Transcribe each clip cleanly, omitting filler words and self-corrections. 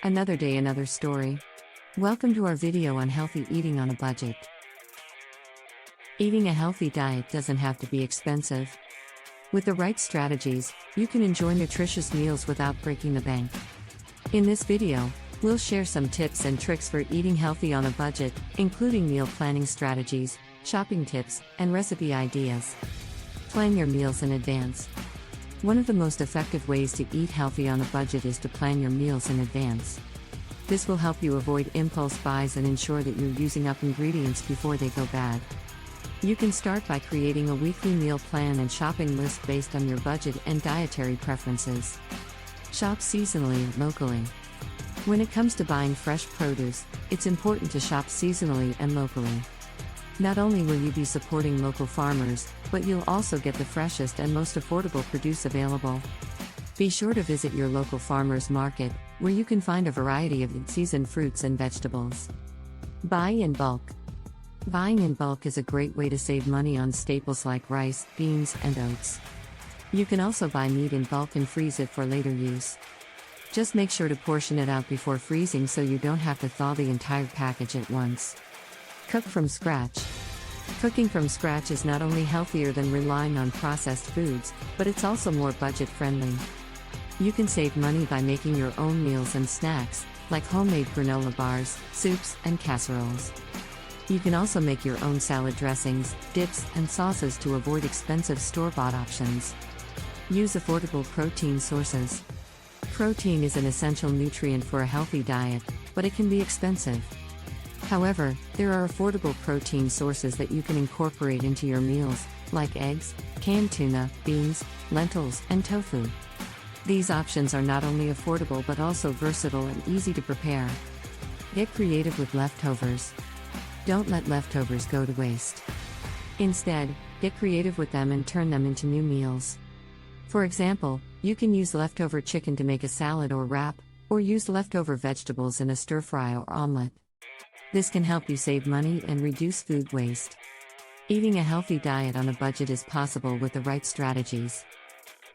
Another day, another story. Welcome to our video on healthy eating on a budget. Eating a healthy diet doesn't have to be expensive. With the right strategies, you can enjoy nutritious meals without breaking the bank. In this video, we'll share some tips and tricks for eating healthy on a budget, including meal planning strategies, shopping tips, and recipe ideas. Plan your meals in advance. One of the most effective ways to eat healthy on a budget is to plan your meals in advance. This will help you avoid impulse buys and ensure that you're using up ingredients before they go bad. You can start by creating a weekly meal plan and shopping list based on your budget and dietary preferences. Shop seasonally and locally. When it comes to buying fresh produce, it's important to shop seasonally and locally. Not only will you be supporting local farmers, but you'll also get the freshest and most affordable produce available. Be sure to visit your local farmers market, where you can find a variety of in-season fruits and vegetables. Buy in bulk. Buying in bulk is a great way to save money on staples like rice, beans, and oats. You can also buy meat in bulk and freeze it for later use. Just make sure to portion it out before freezing so you don't have to thaw the entire package at once. Cook from scratch. Cooking from scratch is not only healthier than relying on processed foods, but it's also more budget-friendly. You can save money by making your own meals and snacks, like homemade granola bars, soups, and casseroles. You can also make your own salad dressings, dips, and sauces to avoid expensive store-bought options. Use affordable protein sources. Protein is an essential nutrient for a healthy diet, but it can be expensive. However, there are affordable protein sources that you can incorporate into your meals, like eggs, canned tuna, beans, lentils, and tofu. These options are not only affordable but also versatile and easy to prepare. Get creative with leftovers. Don't let leftovers go to waste. Instead, get creative with them and turn them into new meals. For example, you can use leftover chicken to make a salad or wrap, or use leftover vegetables in a stir-fry or omelet. This can help you save money and reduce food waste. Eating a healthy diet on a budget is possible with the right strategies.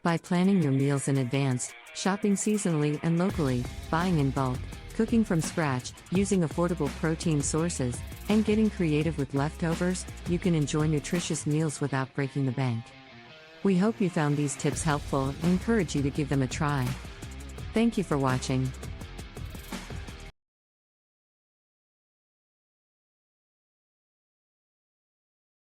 By planning your meals in advance, shopping seasonally and locally, buying in bulk, cooking from scratch, using affordable protein sources, and getting creative with leftovers, you can enjoy nutritious meals without breaking the bank. We hope you found these tips helpful and encourage you to give them a try. Thank you for watching.